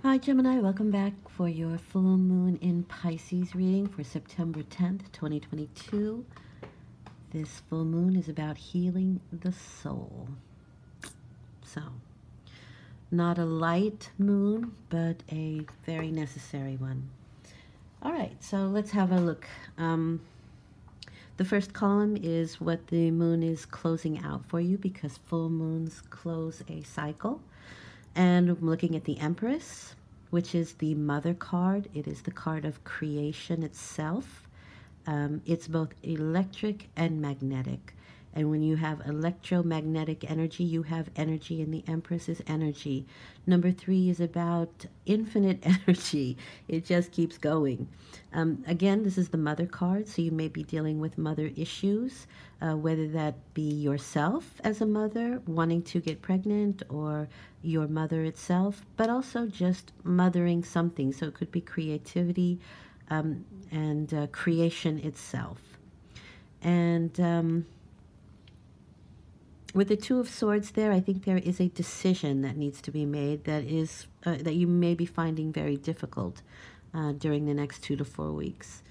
Hi Gemini, welcome back for your full moon in Pisces reading for September 10th, 2022. This full moon is about healing the soul. So, not a light moon, but a very necessary one. All right, so let's have a look. The first column is what the moon is closing out for you because full moons close a cycle. And I'm looking at the Empress, which is the mother card. It is the card of creation itself. It's both electric and magnetic. And when you have electromagnetic energy, you have energy, and the Empress is energy. Number 3 is about infinite energy. It just keeps going. Again, this is the mother card, so you may be dealing with mother issues, whether that be yourself as a mother wanting to get pregnant or your mother itself, but also just mothering something. So it could be creativity and creation itself. And with the Two of Swords there, I think there is a decision that needs to be made that is that you may be finding very difficult during the next 2 to 4 weeks,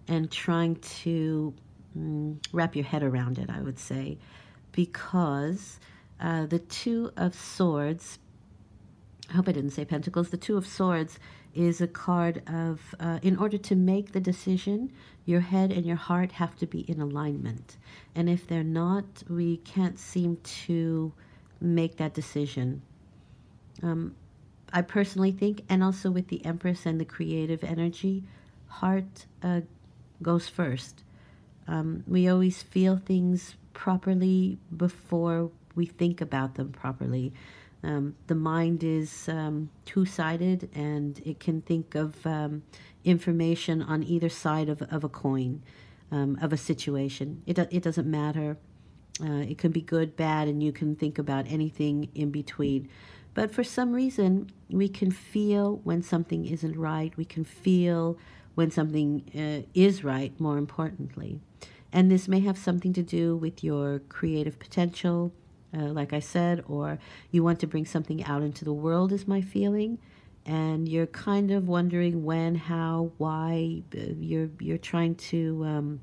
and trying to wrap your head around it, I would say, because the Two of Swords, I hope I didn't say Pentacles, the Two of Swords is a card of, in order to make the decision, your head and your heart have to be in alignment. And if they're not, we can't seem to make that decision. I personally think, and also with the Empress and the creative energy, heart goes first. We always feel things properly before we think about them properly. The mind is two-sided, and it can think of information on either side of a coin, of a situation. It doesn't matter. It can be good, bad, and you can think about anything in between. But for some reason, we can feel when something isn't right. We can feel when something is right, more importantly. And this may have something to do with your creative potential, like I said, or you want to bring something out into the world, is my feeling, and you're kind of wondering when, how, why. You're trying to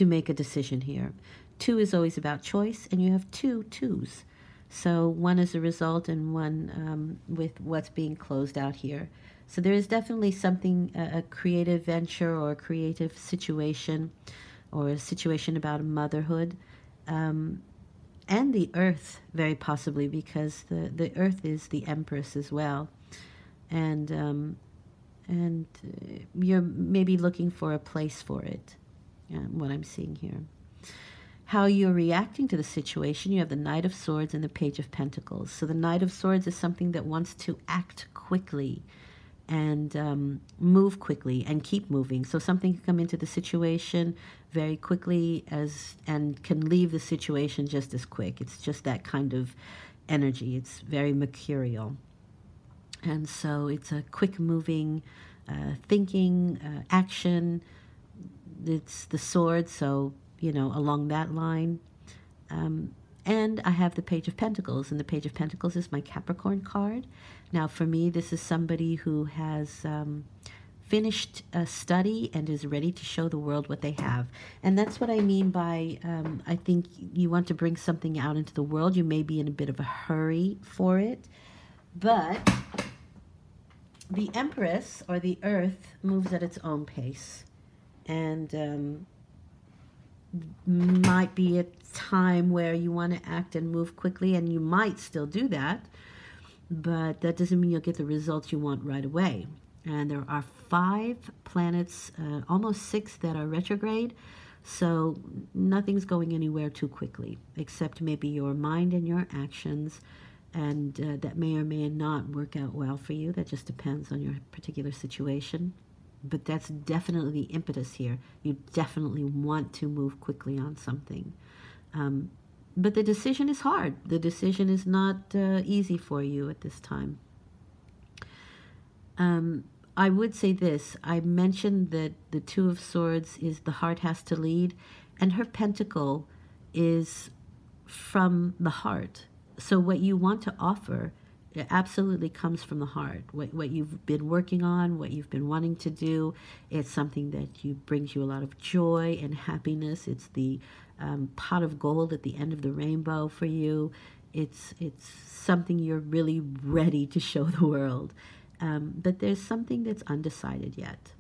make a decision here. 2 is always about choice, and you have 2 twos. So one is a result and one with what's being closed out here. So there is definitely something, a creative venture or a creative situation, or a situation about motherhood. And the Earth, very possibly, because the Earth is the Empress as well. And you're maybe looking for a place for it, what I'm seeing here. How you're reacting to the situation, you have the Knight of Swords and the Page of Pentacles. So the Knight of Swords is something that wants to act quickly and move quickly and keep moving. So something can come into the situation very quickly and can leave the situation just as quick. It's just that kind of energy. It's very mercurial. And so it's a quick moving thinking, action. It's the sword, so, along that line. And I have the Page of Pentacles, and the Page of Pentacles is my Capricorn card. Now, for me, this is somebody who has finished a study and is ready to show the world what they have. And that's what I mean by, I think you want to bring something out into the world. You may be in a bit of a hurry for it, but the Empress, or the Earth, moves at its own pace. And might be a time where you want to act and move quickly, and you might still do that, but that doesn't mean you'll get the results you want right away. And there are 5 planets, almost 6, that are retrograde, so nothing's going anywhere too quickly, except maybe your mind and your actions, and that may or may not work out well for you. That just depends on your particular situation. But that's definitely the impetus here. You definitely want to move quickly on something. But the decision is hard. The decision is not easy for you at this time. I would say this. I mentioned that the Two of Swords is the heart has to lead, and her pentacle is from the heart. So what you want to offer It absolutely comes from the heart. What you've been working on, what you've been wanting to do, it's something that brings you a lot of joy and happiness. It's the pot of gold at the end of the rainbow for you. It's something you're really ready to show the world. But there's something that's undecided yet.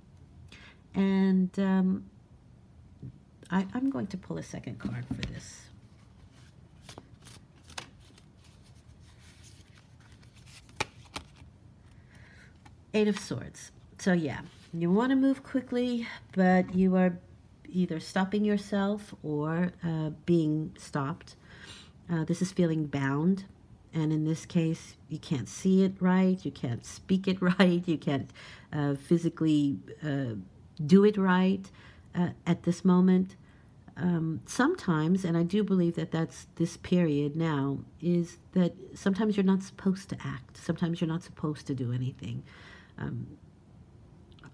And I'm going to pull a second card for this. Eight of Swords. So yeah, you want to move quickly, but you are either stopping yourself or being stopped. This is feeling bound. And in this case, you can't see it right, you can't speak it right, you can't physically do it right at this moment. Sometimes, and I do believe that that's this period now, is that sometimes you're not supposed to act. Sometimes you're not supposed to do anything.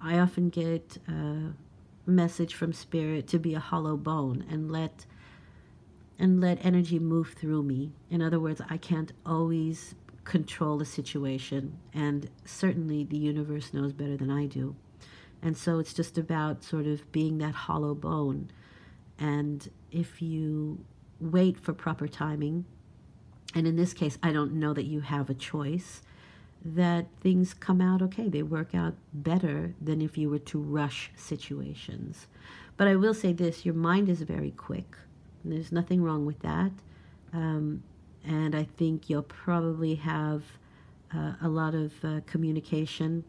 I often get a message from Spirit to be a hollow bone and let energy move through me. In other words, I can't always control the situation, and certainly the universe knows better than I do. And so it's just about sort of being that hollow bone. And if you wait for proper timing, and in this case, I don't know that you have a choice, that things come out okay. They work out better than if you were to rush situations. But I will say this, your mind is very quick. And there's nothing wrong with that. And I think you'll probably have a lot of communication.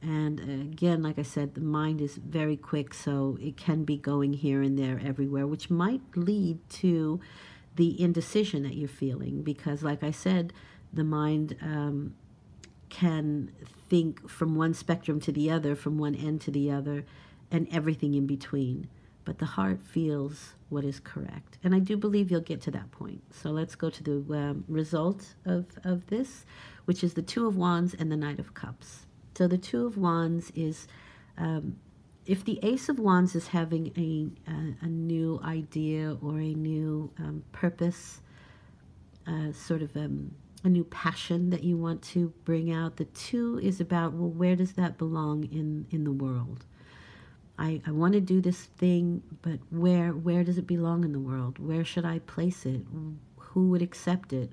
And again, like I said, the mind is very quick, so it can be going here and there everywhere, which might lead to the indecision that you're feeling. Because like I said, the mind can think from one spectrum to the other, from one end to the other, and everything in between. But the heart feels what is correct. And I do believe you'll get to that point. So let's go to the result of this, which is the Two of Wands and the Knight of Cups. So the Two of Wands is, if the Ace of Wands is having a new idea or a new purpose, sort of a new passion that you want to bring out, the Two is about, well, where does that belong in the world? I want to do this thing, but where does it belong in the world? Where should I place it? Who would accept it?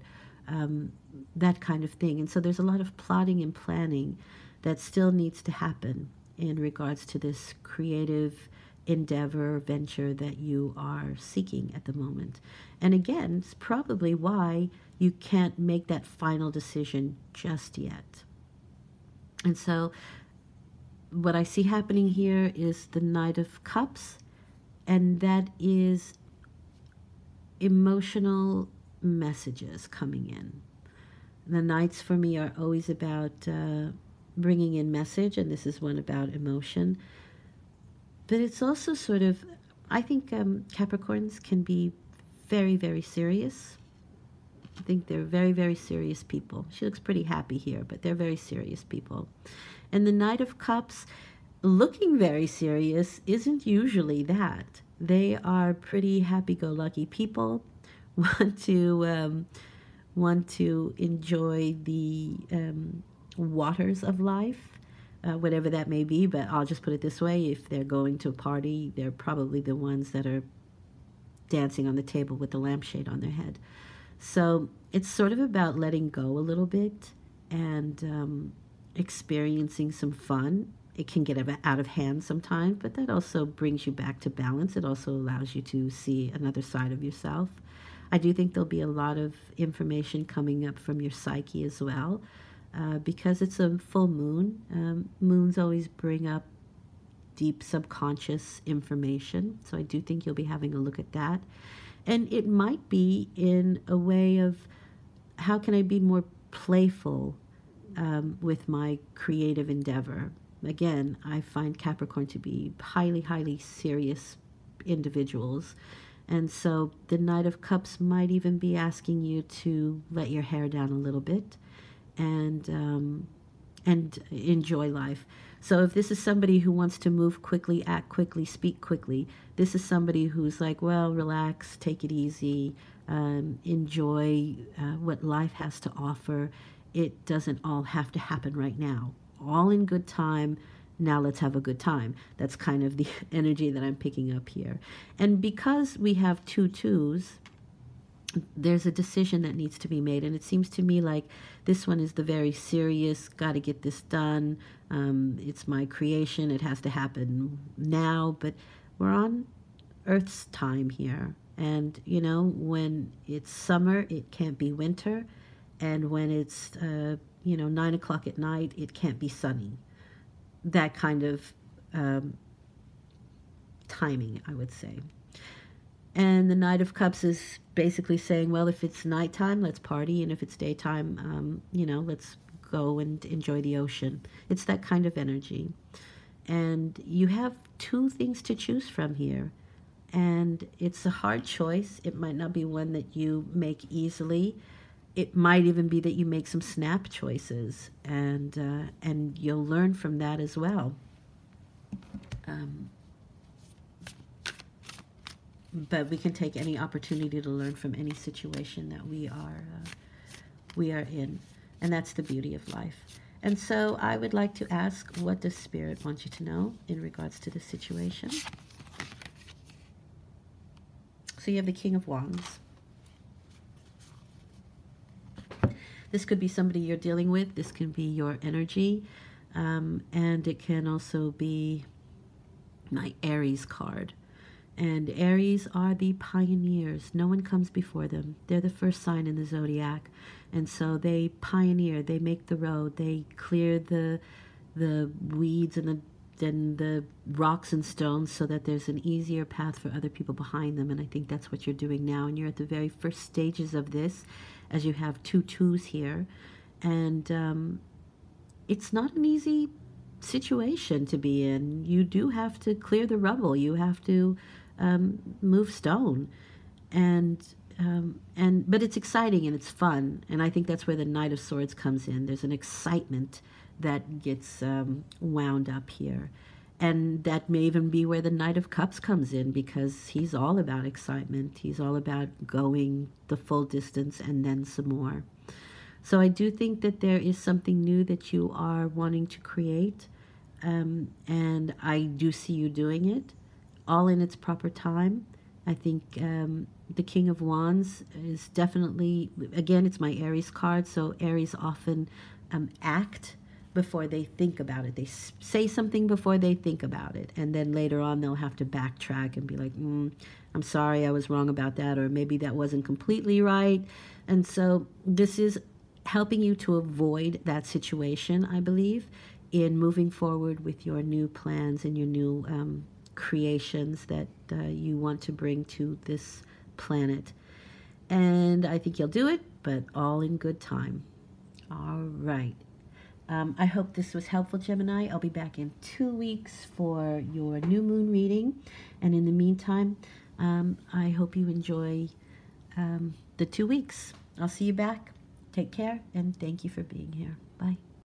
That kind of thing. And so there's a lot of plotting and planning that still needs to happen in regards to this creative endeavor, venture that you are seeking at the moment. And again, it's probably why you can't make that final decision just yet. And so what I see happening here is the Knight of Cups, and that is emotional messages coming in. The Knights for me are always about bringing in message, and this is one about emotion. But it's also sort of, I think Capricorns can be very, very serious. I think they're very, very serious people. She looks pretty happy here, but they're very serious people. And the Knight of Cups, looking very serious, isn't usually that. They are pretty happy-go-lucky people, want to enjoy the waters of life, whatever that may be. But I'll just put it this way: if they're going to a party, they're probably the ones that are dancing on the table with the lampshade on their head. So it's sort of about letting go a little bit and experiencing some fun. It can get out of hand sometimes, but that also brings you back to balance. It also allows you to see another side of yourself. I do think there'll be a lot of information coming up from your psyche as well, because it's a full moon. Moons always bring up deep subconscious information, so I do think you'll be having a look at that. And it might be in a way of, how can I be more playful with my creative endeavor? Again, I find Capricorn to be highly, highly serious individuals. And so the Knight of Cups might even be asking you to let your hair down a little bit and enjoy life. So if this is somebody who wants to move quickly, act quickly, speak quickly, this is somebody who's like, well, relax, take it easy, enjoy what life has to offer, it doesn't all have to happen right now. All in good time. Now let's have a good time. That's kind of the energy that I'm picking up here. And because we have two twos, there's a decision that needs to be made. And it seems to me like this one is the very serious, got to get this done. It's my creation. It has to happen now. But we're on Earth's time here. And, you know, when it's summer, it can't be winter. And when it's, 9 o'clock at night, it can't be sunny. That kind of timing, I would say. And the Knight of Cups is basically saying, well, if it's nighttime, let's party. And if it's daytime, let's go and enjoy the ocean. It's that kind of energy. And you have two things to choose from here. And it's a hard choice. It might not be one that you make easily. It might even be that you make some snap choices, and you'll learn from that as well. But we can take any opportunity to learn from any situation that we are in, and that's the beauty of life. And so I would like to ask, what does Spirit want you to know in regards to this situation? So you have the King of Wands. This could be somebody you're dealing with. This can be your energy. And it can also be my Aries card. And Aries are the pioneers. No one comes before them. They're the first sign in the zodiac. And so they pioneer. They make the road. They clear the weeds and the rocks and stones so that there's an easier path for other people behind them. And I think that's what you're doing now. And you're at the very first stages of this, as you have two twos here. And it's not an easy situation to be in. You do have to clear the rubble. You have to move stone. But it's exciting and it's fun. And I think that's where the Knight of Swords comes in. There's an excitement that gets wound up here. And that may even be where the Knight of Cups comes in, because he's all about excitement. He's all about going the full distance and then some more. So I do think that there is something new that you are wanting to create. And I do see you doing it, all in its proper time. I think the King of Wands is definitely, again, it's my Aries card. So Aries often act before they think about it. They say something before they think about it. And then later on, they'll have to backtrack and be like, I'm sorry, I was wrong about that. Or maybe that wasn't completely right. And so this is helping you to avoid that situation, I believe, in moving forward with your new plans and your new creations that you want to bring to this planet. And I think you'll do it, but all in good time. All right. I hope this was helpful, Gemini. I'll be back in 2 weeks for your new moon reading. And in the meantime, I hope you enjoy the 2 weeks. I'll see you back. Take care, and thank you for being here. Bye.